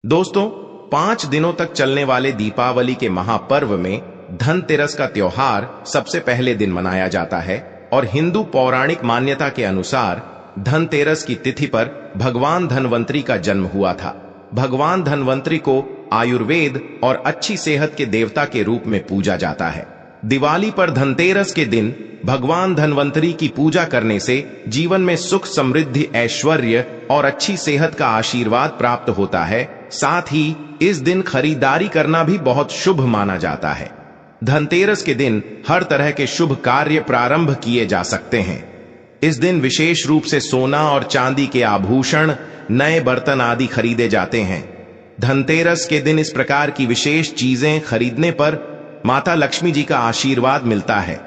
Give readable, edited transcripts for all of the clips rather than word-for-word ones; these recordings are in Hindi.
दोस्तों, 5 दिनों तक चलने वाले दीपावली के महापर्व में धनतेरस का त्योहार सबसे पहले दिन मनाया जाता है और हिंदू पौराणिक मान्यता के अनुसार धनतेरस की तिथि पर भगवान धनवंतरी का जन्म हुआ था। भगवान धनवंतरी को आयुर्वेद और अच्छी सेहत के देवता के रूप में पूजा जाता है। दिवाली पर धनतेरस के दिन भगवान धनवंतरी की पूजा करने से जीवन में सुख, समृद्धि, ऐश्वर्य और अच्छी सेहत का आशीर्वाद प्राप्त होता है। साथ ही इस दिन खरीदारी करना भी बहुत शुभ माना जाता है। धनतेरस के दिन हर तरह के शुभ कार्य प्रारंभ किए जा सकते हैं। इस दिन विशेष रूप से सोना और चांदी के आभूषण, नए बर्तन आदि खरीदे जाते हैं। धनतेरस के दिन इस प्रकार की विशेष चीजें खरीदने पर माता लक्ष्मी जी का आशीर्वाद मिलता है।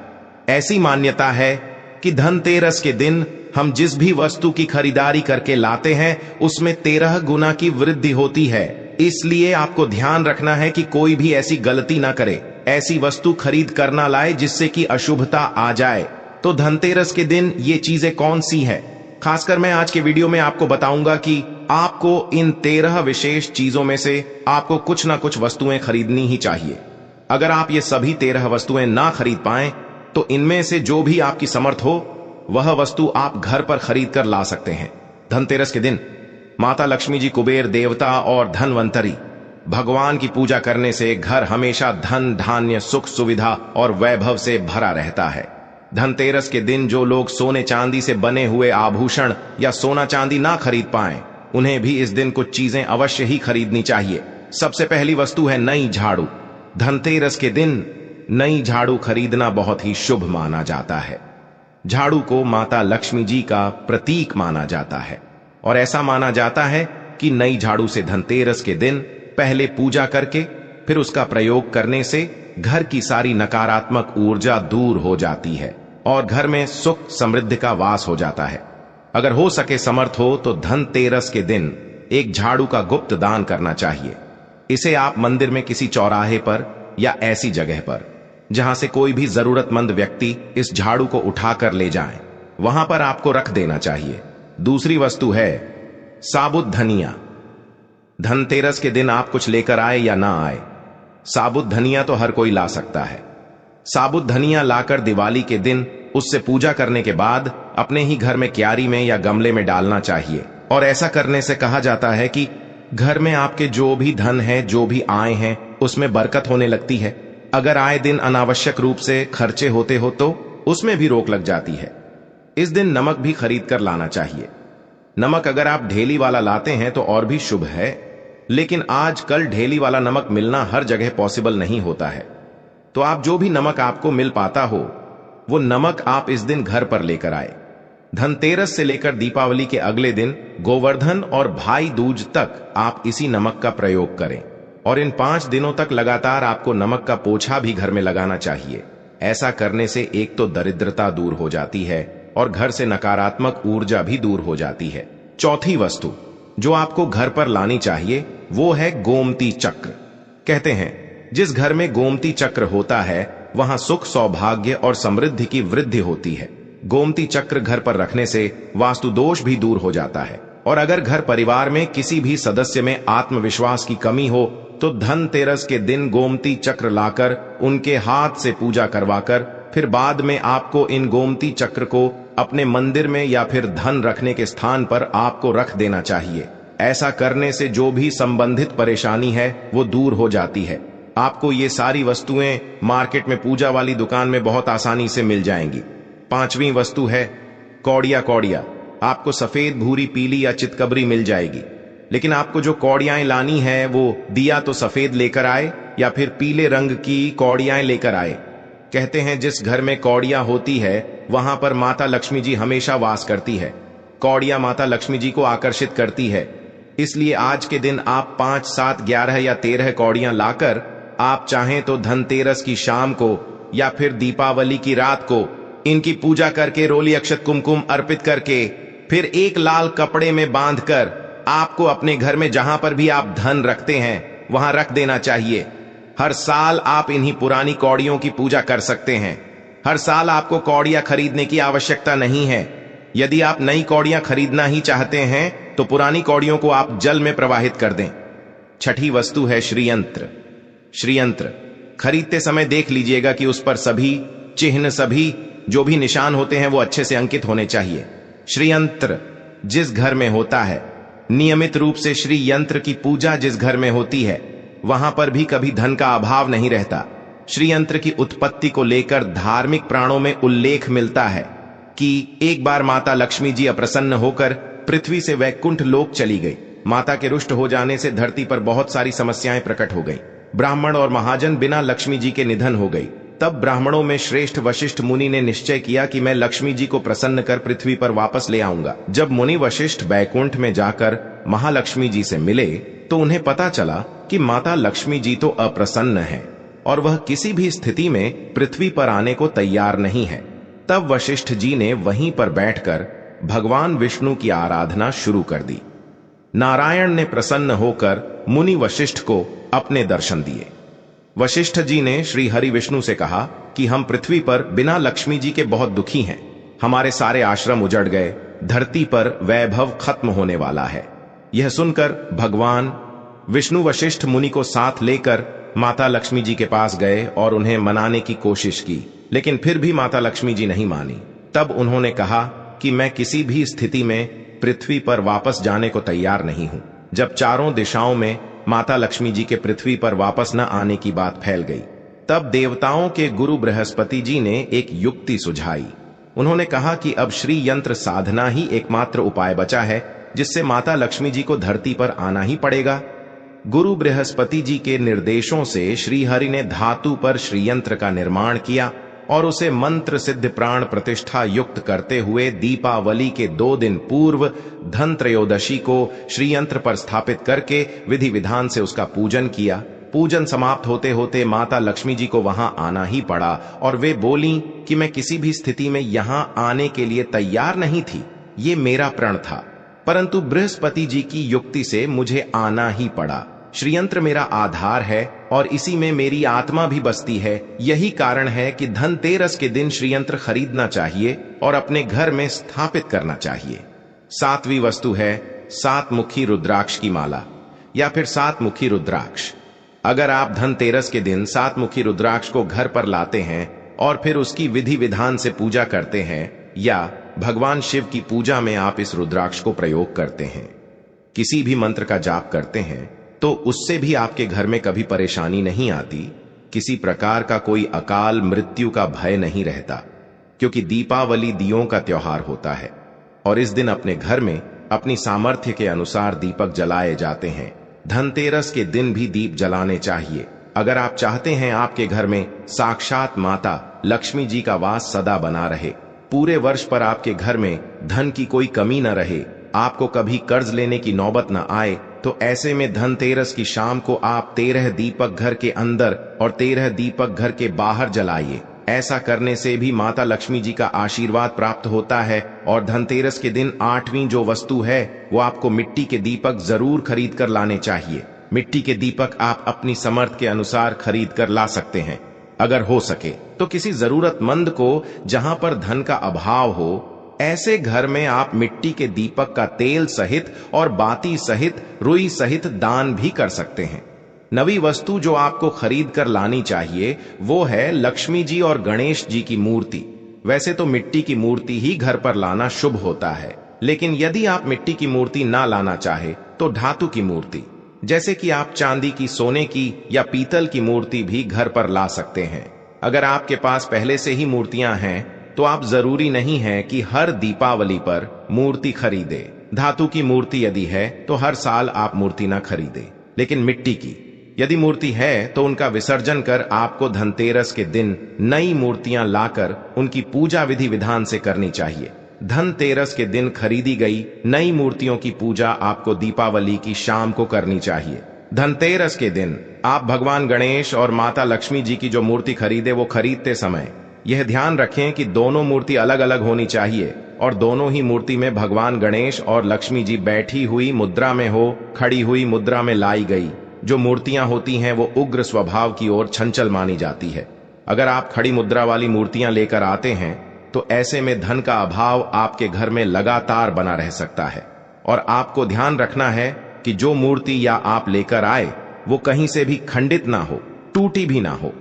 ऐसी मान्यता है कि धनतेरस के दिन हम जिस भी वस्तु की खरीदारी करके लाते हैं उसमें 13 गुना की वृद्धि होती है। इसलिए आपको ध्यान रखना है कि कोई भी ऐसी गलती ना करे, ऐसी वस्तु खरीद कर ना लाए जिससे कि अशुभता आ जाए। तो धनतेरस के दिन ये चीजें कौन सी है, खासकर मैं आज के वीडियो में आपको बताऊंगा कि आपको इन 13 विशेष चीजों में से आपको कुछ ना कुछ वस्तुएं खरीदनी ही चाहिए। अगर आप ये सभी 13 वस्तुएं ना खरीद पाएं तो इनमें से जो भी आपकी समर्थ हो वह वस्तु आप घर पर खरीद कर ला सकते हैं। धनतेरस के दिन माता लक्ष्मी जी, कुबेर देवता और धनवंतरी भगवान की पूजा करने से घर हमेशा धन, धान्य, सुख, सुविधा और वैभव से भरा रहता है। धनतेरस के दिन जो लोग सोने चांदी से बने हुए आभूषण या सोना चांदी ना खरीद पाएं, उन्हें भी इस दिन कुछ चीजें अवश्य ही खरीदनी चाहिए। सबसे पहली वस्तु है नई झाड़ू। धनतेरस के दिन नई झाड़ू खरीदना बहुत ही शुभ माना जाता है। झाड़ू को माता लक्ष्मी जी का प्रतीक माना जाता है और ऐसा माना जाता है कि नई झाड़ू से धनतेरस के दिन पहले पूजा करके फिर उसका प्रयोग करने से घर की सारी नकारात्मक ऊर्जा दूर हो जाती है और घर में सुख, समृद्धि का वास हो जाता है। अगर हो सके, समर्थ हो तो धनतेरस के दिन एक झाड़ू का गुप्त दान करना चाहिए। इसे आप मंदिर में किसी चौराहे पर या ऐसी जगह पर जहां से कोई भी जरूरतमंद व्यक्ति इस झाड़ू को उठाकर ले जाए, वहां पर आपको रख देना चाहिए। दूसरी वस्तु है साबुत धनिया। धनतेरस के दिन आप कुछ लेकर आए या ना आए, साबुत धनिया तो हर कोई ला सकता है। साबुत धनिया लाकर दिवाली के दिन उससे पूजा करने के बाद अपने ही घर में क्यारी में या गमले में डालना चाहिए। और ऐसा करने से कहा जाता है कि घर में आपके जो भी धन है, जो भी आए हैं, उसमें बरकत होने लगती है। अगर आए दिन अनावश्यक रूप से खर्चे होते हो तो उसमें भी रोक लग जाती है। इस दिन नमक भी खरीद कर लाना चाहिए। नमक अगर आप ढेली वाला लाते हैं तो और भी शुभ है, लेकिन आजकल ढेली वाला नमक मिलना हर जगह पॉसिबल नहीं होता है। तो आप जो भी नमक आपको मिल पाता हो वो नमक आप इस दिन घर पर लेकर आए। धनतेरस से लेकर दीपावली के अगले दिन गोवर्धन और भाई दूज तक आप इसी नमक का प्रयोग करें और इन 5 दिनों तक लगातार आपको नमक का पोछा भी घर में लगाना चाहिए। ऐसा करने से एक तो दरिद्रता दूर हो जाती है और घर से नकारात्मक ऊर्जा भी दूर हो जाती है। चौथी वस्तु जो आपको घर पर लानी चाहिए वो है गोमती चक्र। कहते हैं जिस घर में गोमती चक्र होता है वहां सुख, सौभाग्य और समृद्धि की वृद्धि होती है। गोमती चक्र घर पर रखने से वास्तु दोष भी दूर हो जाता है और अगर घर परिवार में किसी भी सदस्य में आत्मविश्वास की कमी हो तो धनतेरस के दिन गोमती चक्र लाकर उनके हाथ से पूजा करवाकर फिर बाद में आपको इन गोमती चक्र को अपने मंदिर में या फिर धन रखने के स्थान पर आपको रख देना चाहिए। ऐसा करने से जो भी संबंधित परेशानी है वो दूर हो जाती है। आपको ये सारी वस्तुएं मार्केट में पूजा वाली दुकान में बहुत आसानी से मिल जाएंगी। 5वीं वस्तु है कौड़िया। कौड़िया आपको सफेद, भूरी, पीली या चितकबरी मिल जाएगी, लेकिन आपको जो कौड़ियाएं लानी है वो दिया तो सफेद लेकर आए या फिर पीले रंग की कौड़ियाएं लेकर आए। कहते हैं जिस घर में कौड़िया होती है वहां पर माता लक्ष्मी जी हमेशा वास करती है। कौड़िया माता लक्ष्मी जी को आकर्षित करती है, इसलिए आज के दिन आप 5, 7, 11 या 13 कौड़ियां लाकर आप चाहें तो धनतेरस की शाम को या फिर दीपावली की रात को इनकी पूजा करके रोली, अक्षत, कुमकुम अर्पित करके फिर एक लाल कपड़े में बांधकर आपको अपने घर में जहां पर भी आप धन रखते हैं वहां रख देना चाहिए। हर साल आप इन्हीं पुरानी कौड़ियों की पूजा कर सकते हैं। हर साल आपको कौड़ियां खरीदने की आवश्यकता नहीं है। यदि आप नई कौड़ियां खरीदना ही चाहते हैं तो पुरानी कौड़ियों को आप जल में प्रवाहित कर दें। छठी वस्तु है श्रीयंत्र। श्रीयंत्र खरीदते समय देख लीजिएगा कि उस पर सभी चिन्ह, सभी जो भी निशान होते हैं वो अच्छे से अंकित होने चाहिए। श्रीयंत्र जिस घर में होता है, नियमित रूप से श्री यंत्र की पूजा जिस घर में होती है, वहां पर भी कभी धन का अभाव नहीं रहता। श्री यंत्र की उत्पत्ति को लेकर धार्मिक प्राणों में उल्लेख मिलता है कि एक बार माता लक्ष्मी जी अप्रसन्न होकर पृथ्वी से वैकुंठ लोक चली गई। माता के रुष्ट हो जाने से धरती पर बहुत सारी समस्याएं प्रकट हो गई। ब्राह्मण और महाजन बिना लक्ष्मी जी के निधन हो गई। तब ब्राह्मणों में श्रेष्ठ वशिष्ठ मुनि ने निश्चय किया कि मैं लक्ष्मी जी को प्रसन्न कर पृथ्वी पर वापस ले आऊंगा। जब मुनि वशिष्ठ वैकुंठ में जाकर महालक्ष्मी जी से मिले तो उन्हें पता चला कि माता लक्ष्मी जी तो अप्रसन्न है और वह किसी भी स्थिति में पृथ्वी पर आने को तैयार नहीं है। तब वशिष्ठ जी ने वहीं पर बैठकर भगवान विष्णु की आराधना शुरू कर दी। नारायण ने प्रसन्न होकर मुनि वशिष्ठ को अपने दर्शन दिए। वशिष्ठ जी ने श्री हरि विष्णु से कहा कि हम पृथ्वी पर बिना लक्ष्मी जी के बहुत दुखी हैं। हमारे सारे आश्रम उजड़ गए, धरती पर वैभव खत्म होने वाला है। यह सुनकर भगवान विष्णु वशिष्ठ मुनि को साथ लेकर माता लक्ष्मी जी के पास गए और उन्हें मनाने की कोशिश की, लेकिन फिर भी माता लक्ष्मी जी नहीं मानी। तब उन्होंने कहा कि मैं किसी भी स्थिति में पृथ्वी पर वापस जाने को तैयार नहीं हूं। जब चारों दिशाओं में माता लक्ष्मी जी के पृथ्वी पर वापस न आने की बात फैल गई, तब देवताओं के गुरु बृहस्पति जी ने एक युक्ति सुझाई। उन्होंने कहा कि अब श्री यंत्र साधना ही एकमात्र उपाय बचा है जिससे माता लक्ष्मी जी को धरती पर आना ही पड़ेगा। गुरु बृहस्पति जी के निर्देशों से श्री हरि ने धातु पर श्रीयंत्र का निर्माण किया और उसे मंत्र सिद्ध प्राण प्रतिष्ठा युक्त करते हुए दीपावली के 2 दिन पूर्व धन त्रयोदशी को श्रीयंत्र पर स्थापित करके विधि विधान से उसका पूजन किया। पूजन समाप्त होते होते माता लक्ष्मी जी को वहां आना ही पड़ा और वे बोली कि मैं किसी भी स्थिति में यहां आने के लिए तैयार नहीं थी, ये मेरा प्रण था, परंतु बृहस्पति जी की युक्ति से मुझे आना ही पड़ा। श्रीयंत्र मेरा आधार है और इसी में मेरी आत्मा भी बसती है। यही कारण है कि धनतेरस के दिन श्रीयंत्र खरीदना चाहिए और अपने घर में स्थापित करना चाहिए। 7वीं वस्तु है 7 मुखी रुद्राक्ष की माला या फिर 7 मुखी रुद्राक्ष। अगर आप धनतेरस के दिन 7 मुखी रुद्राक्ष को घर पर लाते हैं और फिर उसकी विधि विधान से पूजा करते हैं या भगवान शिव की पूजा में आप इस रुद्राक्ष को प्रयोग करते हैं, किसी भी मंत्र का जाप करते हैं, तो उससे भी आपके घर में कभी परेशानी नहीं आती, किसी प्रकार का कोई अकाल मृत्यु का भय नहीं रहता, क्योंकि दीपावली दियों का त्योहार होता है और इस दिन अपने घर में अपनी सामर्थ्य के अनुसार दीपक जलाए जाते हैं। धनतेरस के दिन भी दीप जलाने चाहिए। अगर आप चाहते हैं आपके घर में साक्षात माता लक्ष्मी जी का वास सदा बना रहे, पूरे वर्ष पर आपके घर में धन की कोई कमी न रहे, आपको कभी कर्ज लेने की नौबत न आए, तो ऐसे में धनतेरस की शाम को आप 13 दीपक घर के अंदर और 13 दीपक घर के बाहर जलाइए। ऐसा करने से भी माता लक्ष्मी जी का आशीर्वाद प्राप्त होता है। और धनतेरस के दिन 8वीं जो वस्तु है वो आपको मिट्टी के दीपक जरूर खरीद कर लाने चाहिए। मिट्टी के दीपक आप अपनी समर्थ के अनुसार खरीद कर ला सकते हैं। अगर हो सके तो किसी जरूरतमंद को जहां पर धन का अभाव हो, ऐसे घर में आप मिट्टी के दीपक का तेल सहित और बाती सहित रुई सहित दान भी कर सकते हैं। 9वीं वस्तु जो आपको खरीद कर लानी चाहिए वो है लक्ष्मी जी और गणेश जी की मूर्ति। वैसे तो मिट्टी की मूर्ति ही घर पर लाना शुभ होता है, लेकिन यदि आप मिट्टी की मूर्ति ना लाना चाहे तो धातु की मूर्ति, जैसे कि आप चांदी की, सोने की या पीतल की मूर्ति भी घर पर ला सकते हैं। अगर आपके पास पहले से ही मूर्तियां हैं तो आप जरूरी नहीं है कि हर दीपावली पर मूर्ति खरीदे। धातु की मूर्ति यदि है तो हर साल आप मूर्ति ना खरीदे, लेकिन मिट्टी की यदि मूर्ति है तो उनका विसर्जन कर आपको धनतेरस के दिन नई मूर्तियां लाकर उनकी पूजा विधि विधान से करनी चाहिए। धनतेरस के दिन खरीदी गई नई मूर्तियों की पूजा आपको दीपावली की शाम को करनी चाहिए। धनतेरस के दिन आप भगवान गणेश और माता लक्ष्मी जी की जो मूर्ति खरीदे वो खरीदते समय यह ध्यान रखें कि दोनों मूर्ति अलग अलग होनी चाहिए और दोनों ही मूर्ति में भगवान गणेश और लक्ष्मी जी बैठी हुई मुद्रा में हो, खड़ी हुई मुद्रा में लाई गई। जो मूर्तियां होती हैं वो उग्र स्वभाव की ओर चंचल मानी जाती है। अगर आप खड़ी मुद्रा वाली मूर्तियां लेकर आते हैं तो ऐसे में धन का अभाव आपके घर में लगातार बना रह सकता है। और आपको ध्यान रखना है कि जो मूर्ति या आप लेकर आए वो कहीं से भी खंडित ना हो, टूटी भी ना हो।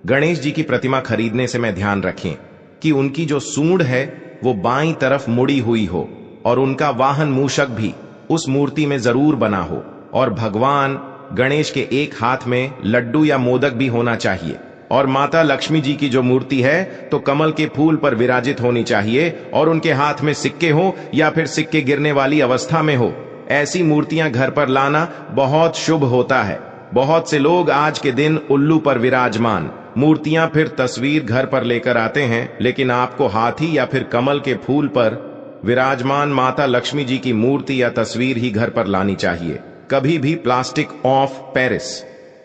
गणेश जी की प्रतिमा खरीदने से मैं ध्यान रखें कि उनकी जो सूंड है वो बाईं तरफ मुड़ी हुई हो और उनका वाहन मूषक भी उस मूर्ति में जरूर बना हो, और भगवान गणेश के एक हाथ में लड्डू या मोदक भी होना चाहिए, और माता लक्ष्मी जी की जो मूर्ति है तो कमल के फूल पर विराजित होनी चाहिए और उनके हाथ में सिक्के हो या फिर सिक्के गिरने वाली अवस्था में हो। ऐसी मूर्तियां घर पर लाना बहुत शुभ होता है। बहुत से लोग आज के दिन उल्लू पर विराजमान मूर्तियां फिर तस्वीर घर पर लेकर आते हैं, लेकिन आपको हाथी या फिर कमल के फूल पर विराजमान माता लक्ष्मी जी की मूर्ति या तस्वीर ही घर पर लानी चाहिए। कभी भी प्लास्टिक ऑफ पेरिस,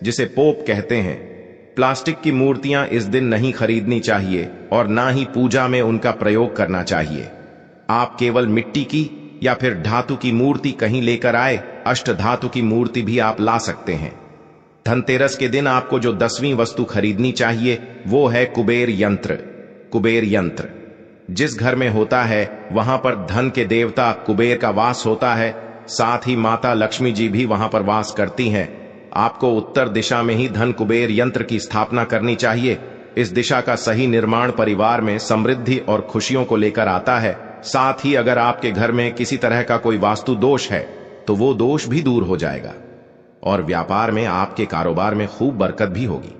जिसे पोप कहते हैं, प्लास्टिक की मूर्तियां इस दिन नहीं खरीदनी चाहिए और ना ही पूजा में उनका प्रयोग करना चाहिए। आप केवल मिट्टी की या फिर धातु की मूर्ति कहीं लेकर आए, अष्ट धातु की मूर्ति भी आप ला सकते हैं। धनतेरस के दिन आपको जो 10वीं वस्तु खरीदनी चाहिए वो है कुबेर यंत्र। कुबेर यंत्र जिस घर में होता है वहां पर धन के देवता कुबेर का वास होता है, साथ ही माता लक्ष्मी जी भी वहां पर वास करती हैं। आपको उत्तर दिशा में ही धन कुबेर यंत्र की स्थापना करनी चाहिए। इस दिशा का सही निर्माण परिवार में समृद्धि और खुशियों को लेकर आता है। साथ ही अगर आपके घर में किसी तरह का कोई वास्तु दोष है तो वो दोष भी दूर हो जाएगा और व्यापार में आपके कारोबार में खूब बरकत भी होगी।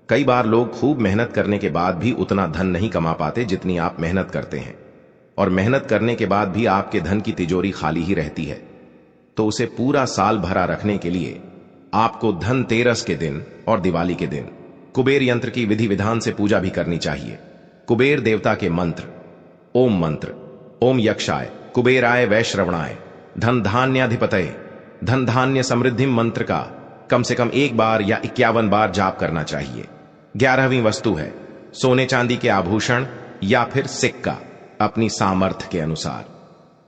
कई बार लोग खूब मेहनत करने के बाद भी उतना धन नहीं कमा पाते जितनी आप मेहनत करते हैं, और मेहनत करने के बाद भी आपके धन की तिजोरी खाली ही रहती है। तो उसे पूरा साल भरा रखने के लिए आपको धनतेरस के दिन और दिवाली के दिन कुबेर यंत्र की विधि विधान से पूजा भी करनी चाहिए। कुबेर देवता के मंत्र मंत्र ओम यक्षाय कुबेराय वैश्रवणाय धन धान्याधिपतये धन धान्य समृद्धि मंत्र का कम से कम 1 बार या 51 बार जाप करना चाहिए। 11वीं वस्तु है सोने चांदी के आभूषण या फिर सिक्का। अपनी सामर्थ्य के अनुसार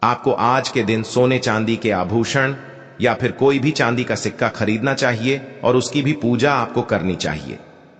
आपको आज के दिन सोने चांदी के आभूषण या फिर कोई भी चांदी का सिक्का खरीदना चाहिए और उसकी भी पूजा आपको करनी चाहिए।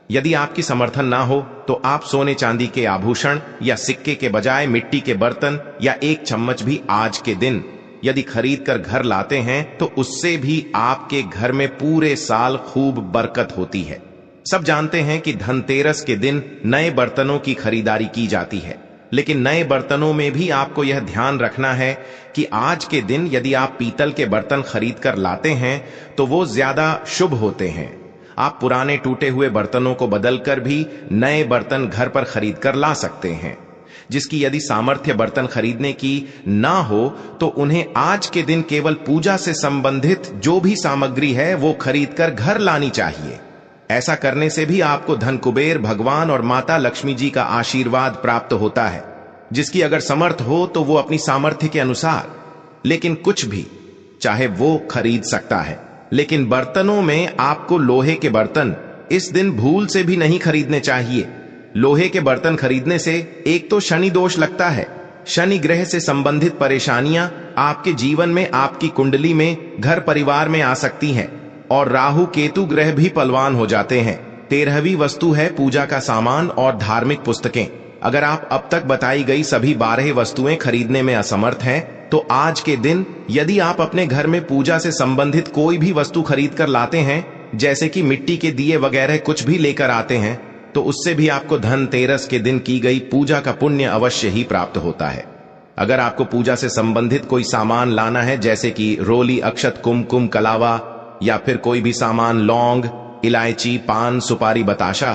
यदि आपकी समर्थन ना हो तो आप सोने चांदी के आभूषण या सिक्के के बजाय मिट्टी के बर्तन या 1 चम्मच भी आज के दिन यदि खरीद कर घर लाते हैं तो उससे भी आपके घर में पूरे साल खूब बरकत होती है। सब जानते हैं कि धनतेरस के दिन नए बर्तनों की खरीदारी की जाती है, लेकिन नए बर्तनों में भी आपको यह ध्यान रखना है कि आज के दिन यदि आप पीतल के बर्तन खरीद कर लाते हैं तो वो ज्यादा शुभ होते हैं। आप पुराने टूटे हुए बर्तनों को बदलकर भी नए बर्तन घर पर खरीद कर ला सकते हैं। जिसकी यदि सामर्थ्य बर्तन खरीदने की ना हो तो उन्हें आज के दिन केवल पूजा से संबंधित जो भी सामग्री है वो खरीदकर घर लानी चाहिए। ऐसा करने से भी आपको धन कुबेर भगवान और माता लक्ष्मी जी का आशीर्वाद प्राप्त होता है। जिसकी अगर समर्थ हो तो वो अपनी सामर्थ्य के अनुसार लेकिन कुछ भी चाहे वो खरीद सकता है। लेकिन बर्तनों में आपको लोहे के बर्तन इस दिन भूल से भी नहीं खरीदने चाहिए। लोहे के बर्तन खरीदने से एक तो शनि दोष लगता है, शनि ग्रह से संबंधित परेशानियां आपके जीवन में आपकी कुंडली में घर परिवार में आ सकती हैं, और राहु केतु ग्रह भी पलवान हो जाते हैं। 13वीं वस्तु है पूजा का सामान और धार्मिक पुस्तकें। अगर आप अब तक बताई गई सभी 12 वस्तुएं खरीदने में असमर्थ हैं तो आज के दिन यदि आप अपने घर में पूजा से संबंधित कोई भी वस्तु खरीद कर लाते हैं, जैसे कि मिट्टी के दिए वगैरह कुछ भी लेकर आते हैं, तो उससे भी आपको धनतेरस के दिन की गई पूजा का पुण्य अवश्य ही प्राप्त होता है। अगर आपको पूजा से संबंधित कोई सामान लाना है, जैसे कि रोली, अक्षत, कुमकुम, कलावा या फिर कोई भी सामान, लौंग, इलायची, पान, सुपारी, बताशा,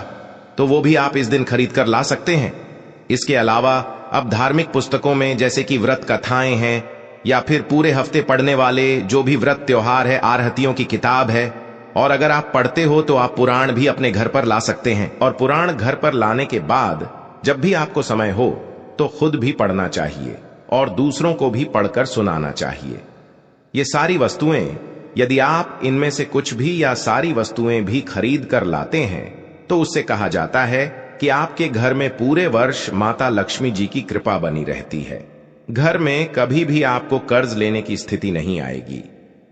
तो वो भी आप इस दिन खरीद कर ला सकते हैं। इसके अलावा अब धार्मिक पुस्तकों में जैसे कि व्रत कथाएं हैं या फिर पूरे हफ्ते पढ़ने वाले जो भी व्रत त्योहार है, आरहतियों की किताब है, और अगर आप पढ़ते हो तो आप पुराण भी अपने घर पर ला सकते हैं। और पुराण घर पर लाने के बाद जब भी आपको समय हो तो खुद भी पढ़ना चाहिए और दूसरों को भी पढ़कर सुनाना चाहिए। ये सारी वस्तुएं यदि आप इनमें से कुछ भी या सारी वस्तुएं भी खरीद कर लाते हैं तो उससे कहा जाता है कि आपके घर में पूरे वर्ष माता लक्ष्मी जी की कृपा बनी रहती है। घर में कभी भी आपको कर्ज लेने की स्थिति नहीं आएगी।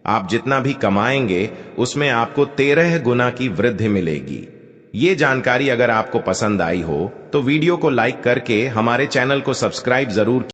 आप जितना भी कमाएंगे उसमें आपको 13 गुना की वृद्धि मिलेगी। ये जानकारी अगर आपको पसंद आई हो तो वीडियो को लाइक करके हमारे चैनल को सब्सक्राइब जरूर